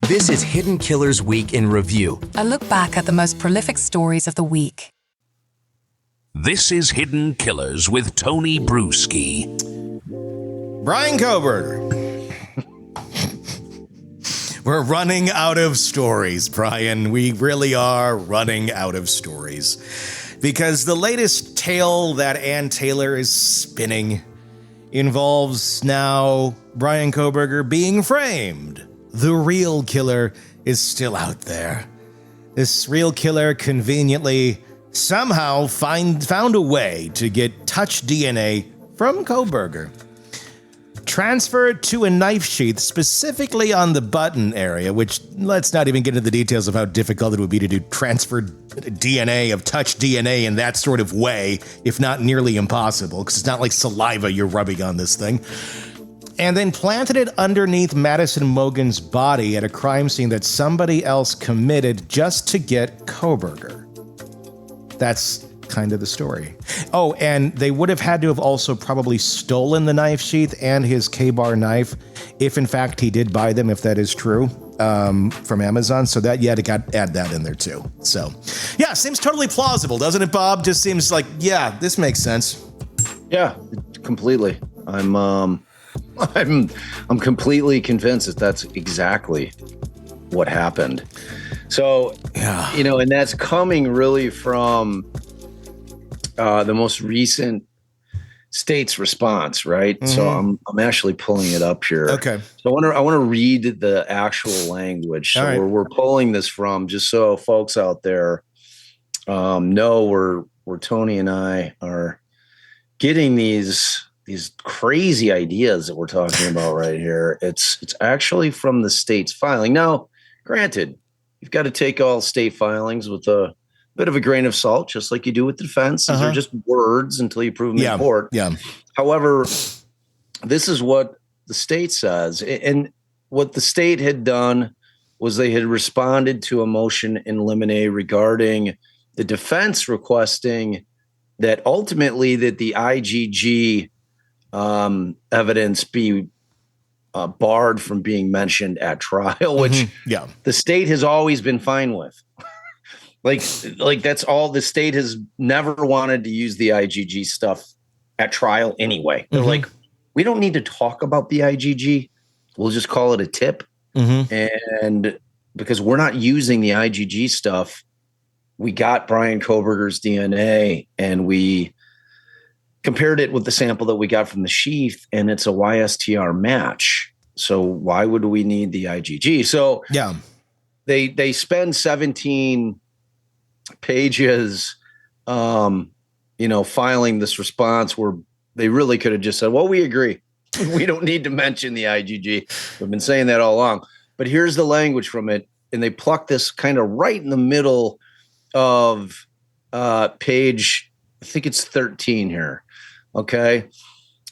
This is Hidden Killers Week in Review. A look back at the most prolific stories of the week. This is Hidden Killers with Tony Brueski. Brian Kohberger. We're running out of stories, Brian. We really are running out of stories. Because the latest tale that Ann Taylor is spinning involves now Brian Kohberger being framed. The real killer is still out there. This real killer conveniently somehow found a way to get touch DNA from Kohberger. Transferred to a knife sheath, specifically on the button area, which let's not even get into the details of how difficult it would be to do transferred DNA of touch DNA in that sort of way, if not nearly impossible, because it's not like saliva you're rubbing on this thing. And then planted it underneath Madison Mogen's body at a crime scene that somebody else committed just to get Kohberger. That's kind of the story. Oh, and they would have had to have also probably stolen the knife sheath and his K-bar knife, if in fact he did buy them, if that is true, from Amazon. So that, yeah, add that in there too. So, yeah, seems totally plausible, doesn't it, Bob? Just seems like, yeah, this makes sense. Yeah, completely. I'm completely convinced that that's exactly what happened. So, yeah. And that's coming really from the most recent state's response, right? Mm-hmm. So I'm actually pulling it up here. Okay. So I want to read the actual language. So right. we're pulling this from, just so folks out there know where Tony and I are getting these crazy ideas that we're talking about right here. It's actually from the state's filing. Now, granted, you've got to take all state filings with a bit of a grain of salt, just like you do with defense. These are just words until you prove them in court. Yeah. However, this is what the state says. And what the state had done was they had responded to a motion in limine regarding the defense requesting that ultimately that the IgG evidence be barred from being mentioned at trial, which the state has always been fine with. Like that's all. The state has never wanted to use the IgG stuff at trial anyway. They're like, we don't need to talk about the IgG. We'll just call it a tip. And because we're not using the IgG stuff, we got Brian Kohberger's DNA and we compared it with the sample that we got from the Sheath, and it's a YSTR match. So why would we need the IgG? So they spend 17 pages, filing this response where they really could have just said, well, we agree. We don't need to mention the IgG. We've been saying that all along. But here's the language from it. And they pluck this kind of right in the middle of page, I think it's 13 here. Okay.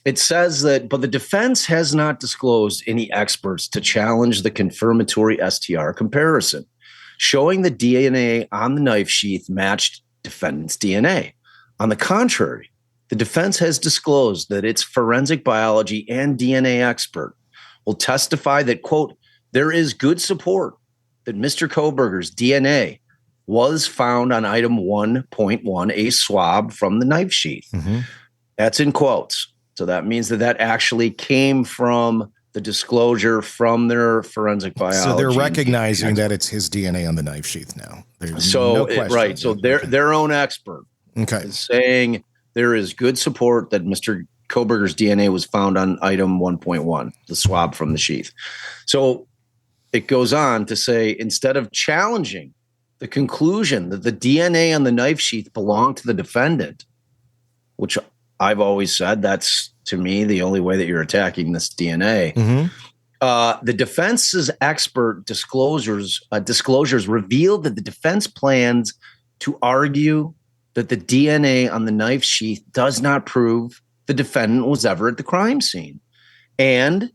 It says that, but the defense has not disclosed any experts to challenge the confirmatory STR comparison, showing the DNA on the knife sheath matched defendant's DNA. On the contrary, the defense has disclosed that its forensic biology and DNA expert will testify that, quote, there is good support that Mr. Kohberger's DNA was found on item 1.1, a swab from the knife sheath. That's in quotes. So that means that actually came from the disclosure from their forensic biology. So they're recognizing that it's his DNA on the knife sheath now. There's no question. Right. So their own expert is saying there is good support that Mr. Kohberger's DNA was found on item 1.1, the swab from the sheath. So it goes on to say, instead of challenging the conclusion that the DNA on the knife sheath belonged to the defendant, which I've always said that's, to me, the only way that you're attacking this DNA. The defense's expert disclosures revealed that the defense plans to argue that the DNA on the knife sheath does not prove the defendant was ever at the crime scene, and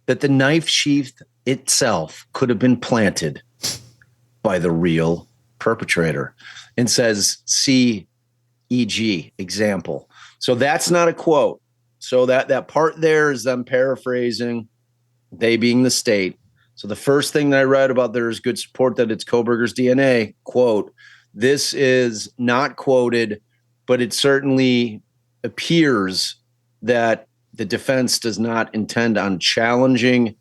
that the knife sheath itself could have been planted by the real perpetrator, and says, see e.g. example. So that's not a quote. So that part there is them paraphrasing, they being the state, So the first thing that I read about there is good support that it's Kohbergers DNA. Quote, this is not quoted, but it certainly appears that the defense does not intend on challenging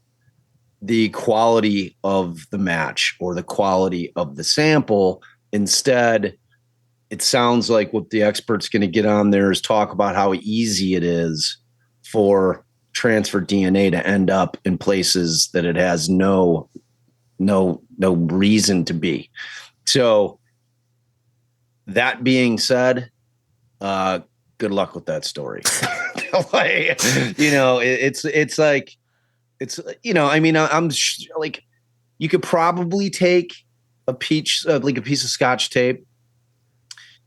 the quality of the match or the quality of the sample. Instead, it sounds like what the expert's going to get on there is talk about how easy it is for transferred DNA to end up in places that it has no reason to be. So that being said, good luck with that story. It's like, I mean, like, you could probably take a piece of Scotch tape.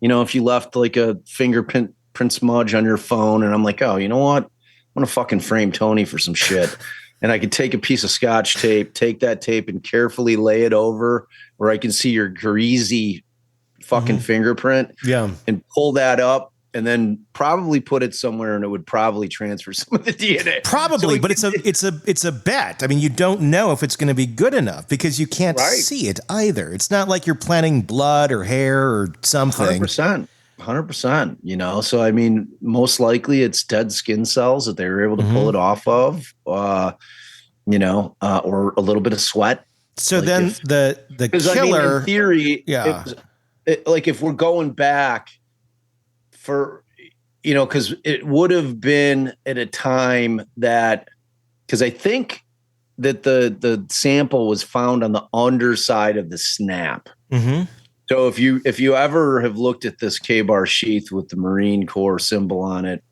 If you left like a fingerprint smudge on your phone, and I'm like, oh, you know what? I'm going to fucking frame Tony for some shit. And I could take a piece of Scotch tape, take that tape and carefully lay it over where I can see your greasy fucking fingerprint. Yeah. And pull that up and then probably put it somewhere, and it would probably transfer some of the DNA. Probably, but it's a bet. I mean, you don't know if it's going to be good enough because you can't see it either. It's not like you're planting blood or hair or something. 100%. So I mean, most likely it's dead skin cells that they were able to pull it off of, or a little bit of sweat. So like then the killer, I mean, in theory, yeah, if we're going back for, because it would have been at a time that, because I think that the sample was found on the underside of the snap. Mm-hmm. So if you ever have looked at this K-bar sheath with the Marine Corps symbol on it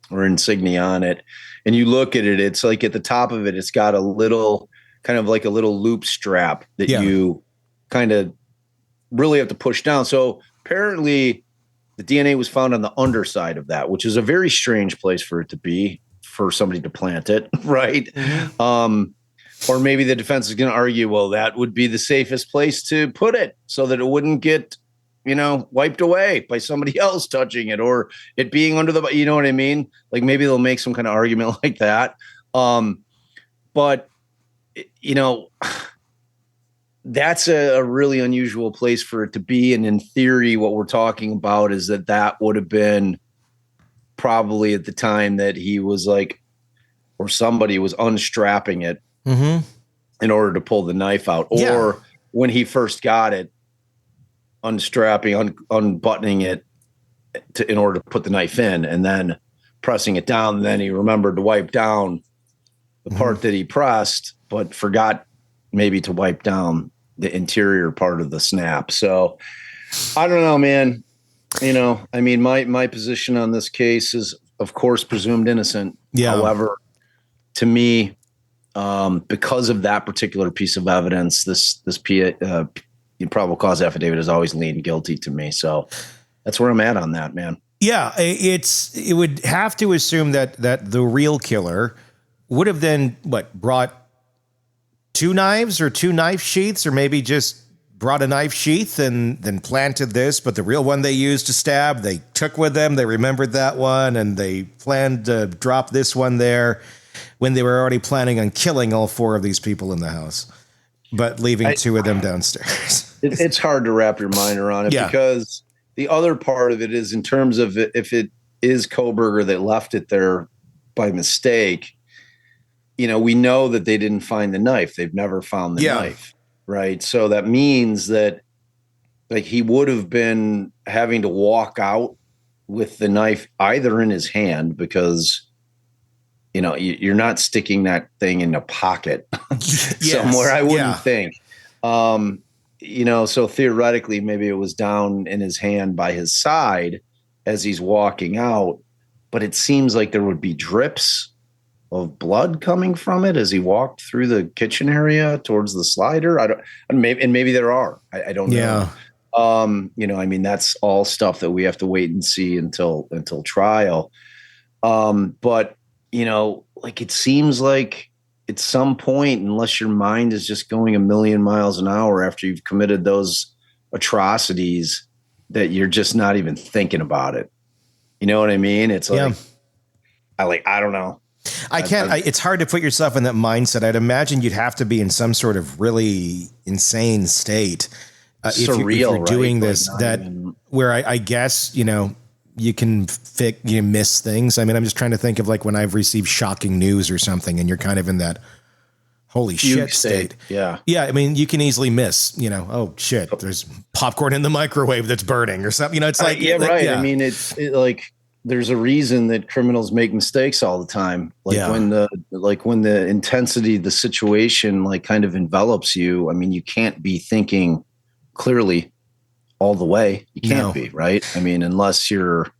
or insignia on it, and you look at it, it's like at the top of it, it's got a little kind of like a little loop strap that you kind of really have to push down. So apparently the DNA was found on the underside of that, which is a very strange place for it to be, for somebody to plant it, right? Mm-hmm. Or maybe the defense is going to argue, well, that would be the safest place to put it so that it wouldn't get, wiped away by somebody else touching it, or it being under the, you know what I mean? Like maybe they'll make some kind of argument like that. But that's a really unusual place for it to be. And in theory, what we're talking about is that would have been probably at the time that he was like, or somebody was unstrapping it in order to pull the knife out, or when he first got it, unbuttoning it in order to put the knife in, and then pressing it down. And then he remembered to wipe down the part that he pressed, but forgot maybe to wipe down the interior part of the snap. So I don't know, man. I mean, my position on this case is, of course, presumed innocent. Yeah. However, to me, because of that particular piece of evidence, this probable cause affidavit has always leaned guilty to me. So that's where I'm at on that, man. Yeah, it would have to assume that the real killer would have then brought two knives or two knife sheaths, or maybe just brought a knife sheath and then planted this, but the real one they used to stab, they took with them. They remembered that one, and they planned to drop this one there when they were already planning on killing all four of these people in the house, but leaving two of them downstairs. It's hard to wrap your mind around it, because the other part of it is, in terms of if it is Kohberger that left it there by mistake, we know that they didn't find the knife. They've never found the knife, right? So that means that, like, he would have been having to walk out with the knife either in his hand, because you're not sticking that thing in a pocket somewhere. I wouldn't think. So theoretically, maybe it was down in his hand by his side as he's walking out, but it seems like there would be drips of blood coming from it as he walked through the kitchen area towards the slider. Maybe there are. I don't know. I mean, that's all stuff that we have to wait and see until trial. But like, it seems like at some point, unless your mind is just going a million miles an hour after you've committed those atrocities, that you're just not even thinking about it. You know what I mean? It's like, I don't know. I can't. It's hard to put yourself in that mindset. I'd imagine you'd have to be in some sort of really insane state if you're doing this. Where I guess you can miss things. I mean, I'm just trying to think of like when I've received shocking news or something, and you're kind of in that holy shit state. Yeah. Yeah. I mean, you can easily miss. Oh shit, there's popcorn in the microwave that's burning or something. It's like right. Yeah. I mean, it's like. There's a reason that criminals make mistakes all the time. When the intensity of the situation like kind of envelops you, I mean, you can't be thinking clearly all the way. You can't be, right? I mean, unless you're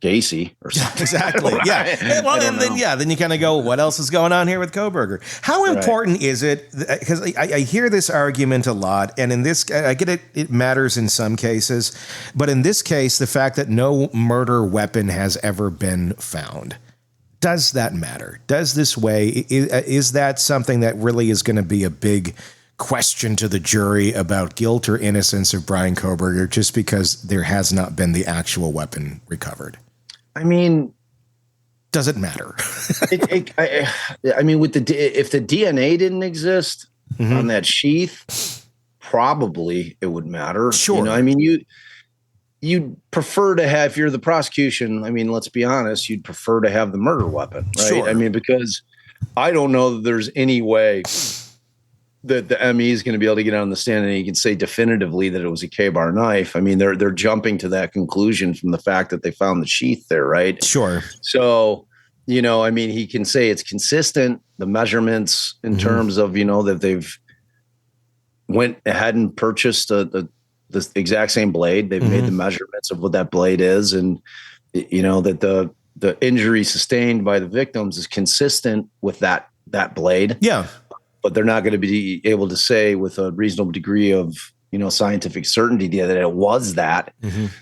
Gacy or something. Exactly. Yeah. Well, then you kind of go, what else is going on here with Kohberger? How important is it? Because I hear this argument a lot, and in this, I get it. It matters in some cases, but in this case, the fact that no murder weapon has ever been found, does that matter? Does this weigh? Is that something that really is going to be a big question to the jury about guilt or innocence of Brian Kohberger just because there has not been the actual weapon recovered? I mean, does it matter? I mean, if the DNA didn't exist on that sheath, probably it would matter. Sure. I mean, you'd prefer to have, if you're the prosecution, I mean, let's be honest, you'd prefer to have the murder weapon, right? Sure. I mean, because I don't know that there's any way that the ME is going to be able to get on the stand and he can say definitively that it was a K-bar knife. I mean, they're jumping to that conclusion from the fact that they found the sheath there, right? Sure. So, I mean, he can say it's consistent, the measurements in terms of, that they've went ahead and purchased the exact same blade. They've made the measurements of what that blade is. And, that the injury sustained by the victims is consistent with that blade. Yeah. But they're not going to be able to say with a reasonable degree of, scientific certainty that it was that.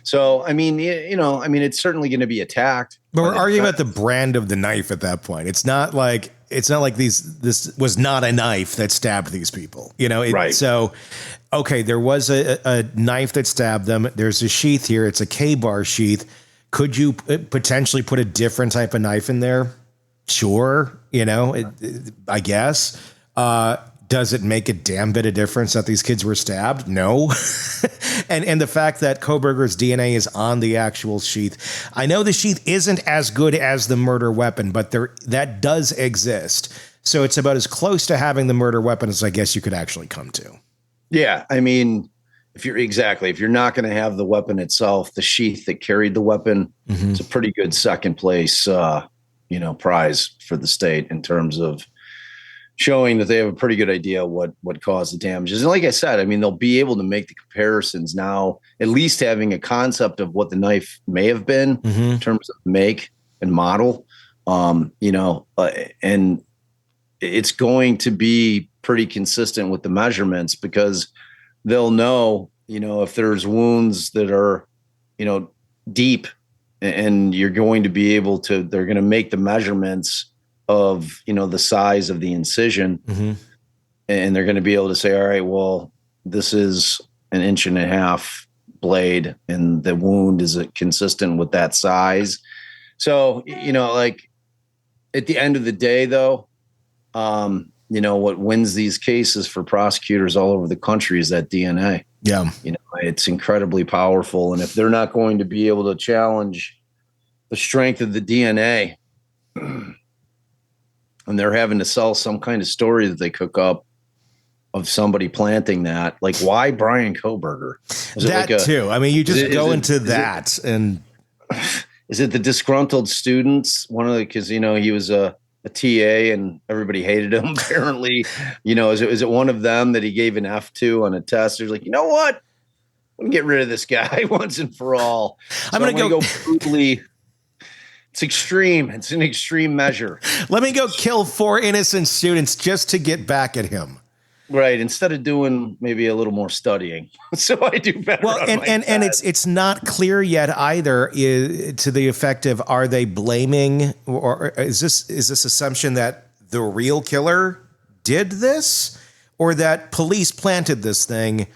So, I mean, it's certainly going to be attacked. But we're arguing about the brand of the knife at that point. It's not like this was not a knife that stabbed these people, right. So, okay, there was a knife that stabbed them. There's a sheath here. It's a K-bar sheath. Could you potentially put a different type of knife in there? Sure. I guess. Does it make a damn bit of difference that these kids were stabbed? No. and the fact that Kohberger's DNA is on the actual sheath. I know the sheath isn't as good as the murder weapon, but that does exist. So it's about as close to having the murder weapon as I guess you could actually come to. Yeah. I mean, if you're not going to have the weapon itself, the sheath that carried the weapon, it's a pretty good second place, prize for the state in terms of showing that they have a pretty good idea what caused the damages. And like I said, I mean, they'll be able to make the comparisons now, at least having a concept of what the knife may have been in terms of make and model, and it's going to be pretty consistent with the measurements because they'll know, if there's wounds that are, deep and you're going to be able to, they're going to make the measurements of, the size of the incision and they're going to be able to say, all right, well, this is 1.5 inch blade and the wound is consistent with that size. So, like at the end of the day though, what wins these cases for prosecutors all over the country is that DNA. Yeah. It's incredibly powerful. And if they're not going to be able to challenge the strength of the DNA, and they're having to sell some kind of story that they cook up of somebody planting that, like why Brian Kohberger? Too. I mean, you just go into that and is it the disgruntled students? Because he was a TA and everybody hated him. Apparently, is it one of them that he gave an F to on a test? There's like, you know what? Let me get rid of this guy once and for all. So I'm going to go brutally. It's extreme. It's an extreme measure. Let me go kill 4 innocent students just to get back at him. Right. Instead of doing maybe a little more studying. So I do better. Well, and it's not clear yet either to the effect of, are they blaming or is this assumption that the real killer did this or that police planted this thing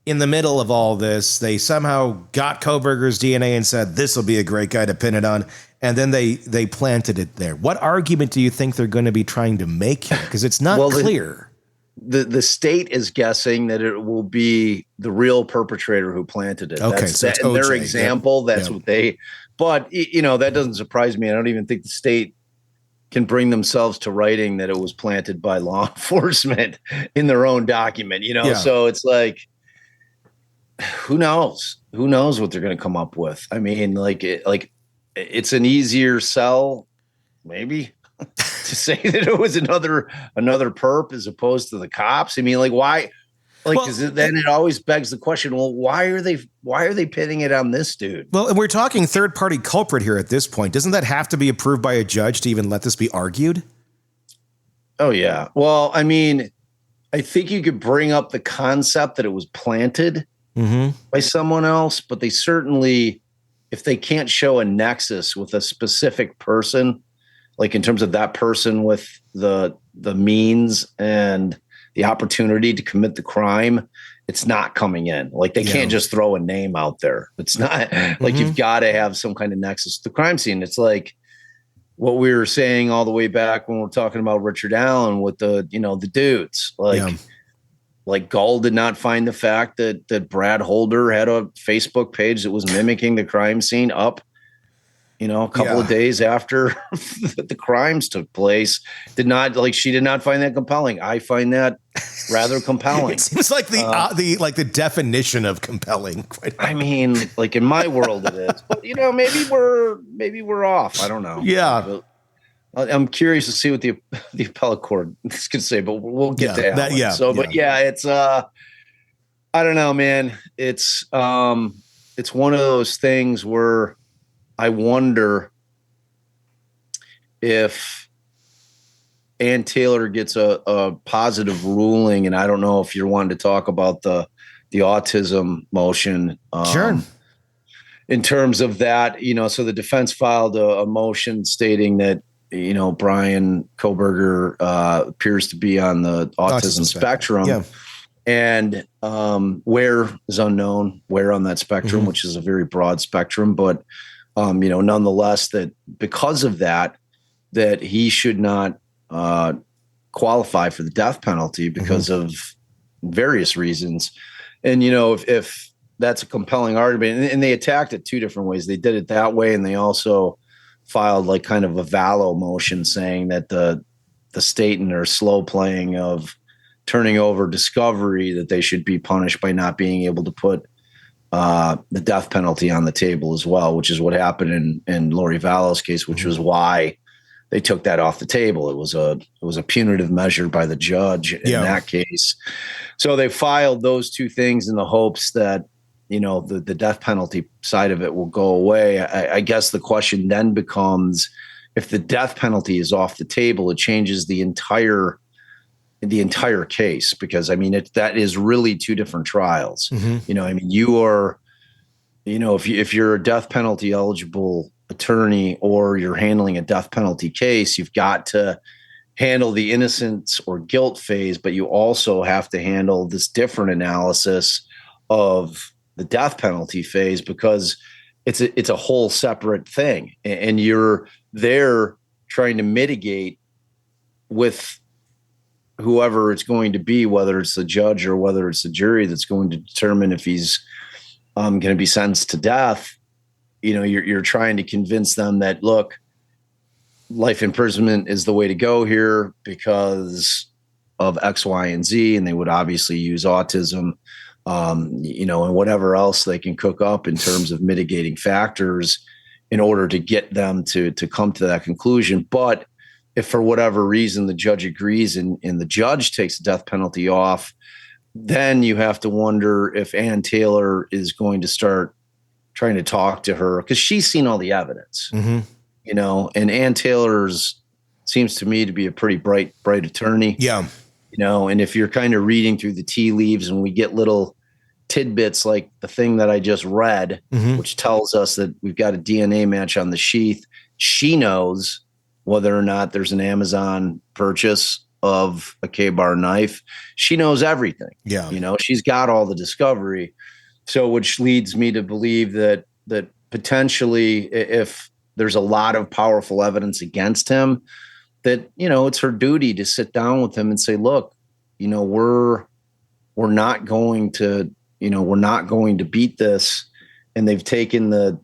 in the middle of all this, they somehow got Kohbergers' DNA and said, this will be a great guy to pin it on. And then they planted it there. What argument do you think they're going to be trying to make here? Because it's not clear. The state is guessing that it will be the real perpetrator who planted it. Okay, that's so it's in their OJ. example. That's what they. But that doesn't surprise me. I don't even think the state can bring themselves to writing that it was planted by law enforcement in their own document. So it's like, who knows? Who knows what they're going to come up with? I mean, it's an easier sell, maybe. To say that it was another perp as opposed to the cops. I mean, why? Because then it always begs the question: well, why are they pinning it on this dude? Well, and we're talking third party culprit here at this point. Doesn't that have to be approved by a judge to even let this be argued? Oh yeah. Well, I mean, I think you could bring up the concept that it was planted by someone else, but they certainly, if they can't show a nexus with a specific person. Like in terms of that person with the means and the opportunity to commit the crime, it's not coming in. Like they can't just throw a name out there. It's not like you've got to have some kind of nexus to the crime scene. It's like what we were saying all the way back when we're talking about Richard Allen with the dudes. Like Gull did not find the fact that Brad Holder had a Facebook page that was mimicking the crime scene up. A couple of days after the crimes took place, she did not find that compelling. I find that rather compelling. It seems like the definition of compelling. I mean, in my world it is, but maybe we're off. I don't know. Yeah. But I'm curious to see what the appellate court is going to say, but we'll get to that. But it's I don't know, man. It's one of those things where I wonder if Ann Taylor gets a positive ruling, and I don't know if you're wanting to talk about the autism motion. Sure. In terms of that, so the defense filed a motion stating that, Brian Kohberger appears to be on the autism spectrum. Yeah. And where is unknown, where on that spectrum, which is a very broad spectrum, but nonetheless, that because of that he should not qualify for the death penalty because of various reasons. And, if that's a compelling argument, and they attacked it two different ways. They did it that way, and they also filed kind of a Vallow motion saying that the state in their slow playing of turning over discovery, that they should be punished by not being able to put the death penalty on the table as well, which is what happened in Lori Vallow's case, which was why they took that off the table. It was a punitive measure by the judge in that case. So they filed those two things in the hopes that, the death penalty side of it will go away. I guess the question then becomes, if the death penalty is off the table, it changes the entire case, because that is really two different trials. You are, if you're a death penalty eligible attorney or you're handling a death penalty case, you've got to handle the innocence or guilt phase, but you also have to handle this different analysis of the death penalty phase, because it's a whole separate thing, and you're there trying to mitigate with whoever it's going to be, whether it's the judge or whether it's the jury that's going to determine if he's going to be sentenced to death. You're trying to convince them that, look, life imprisonment is the way to go here because of X, Y, and Z. And they would obviously use autism, and whatever else they can cook up in terms of mitigating factors in order to get them to come to that conclusion. But if for whatever reason the judge agrees and the judge takes the death penalty off, then you have to wonder if Ann Taylor is going to start trying to talk to her, because she's seen all the evidence, and Ann Taylor's seems to me to be a pretty bright attorney. Yeah. And if you're kind of reading through the tea leaves, and we get little tidbits like the thing that I just read, which tells us that we've got a DNA match on the Sheath, she knows whether or not there's an Amazon purchase of a K-bar knife. She knows everything. Yeah. You know, she's got all the discovery. So, which leads me to believe that potentially, if there's a lot of powerful evidence against him, that, you know, it's her duty to sit down with him and say, look, you know, we're not going to beat this. And they've taken the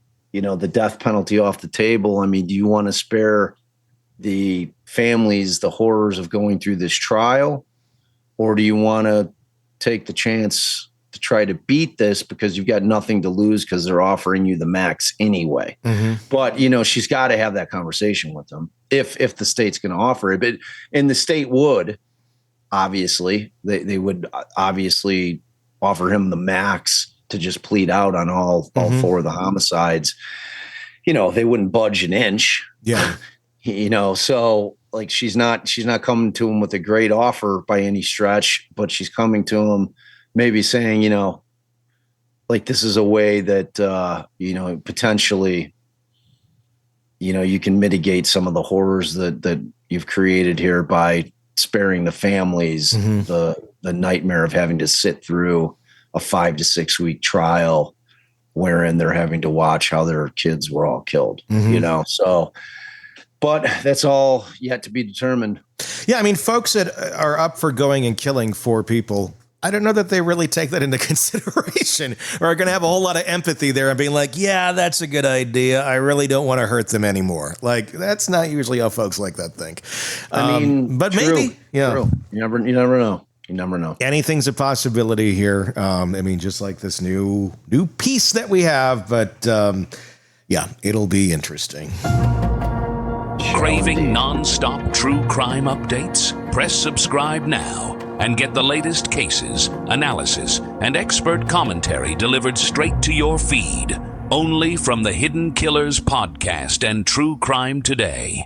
death penalty off the table. I mean, do you want to spare the families the horrors of going through this trial? Or do you want to take the chance to try to beat this because you've got nothing to lose because they're offering you the max anyway? Mm-hmm. But, you know, she's got to have that conversation with them if the state's going to offer it. And the state would, obviously, they would obviously offer him the max to just plead out on all four of the homicides. You know, they wouldn't budge an inch. Yeah. You know, so like she's not coming to him with a great offer by any stretch, but she's coming to him maybe saying, you know, like, this is a way that, you know, potentially, you know, you can mitigate some of the horrors that you've created here by sparing the families the nightmare of having to sit through a 5 to 6 week trial wherein they're having to watch how their kids were all killed, you know? So, but that's all yet to be determined. Yeah. I mean, folks that are up for going and killing 4 people, I don't know that they really take that into consideration or are going to have a whole lot of empathy there and being like, yeah, that's a good idea. I really don't want to hurt them anymore. Like, that's not usually how folks like that think. I mean, but true, maybe, yeah, true. You never know. You never know. Anything's a possibility here. I mean, just like this new piece that we have, but yeah, it'll be interesting. Craving non-stop true crime updates? Press subscribe now and get the latest cases, analysis, and expert commentary delivered straight to your feed. Only from the Hidden Killers podcast and True Crime Today.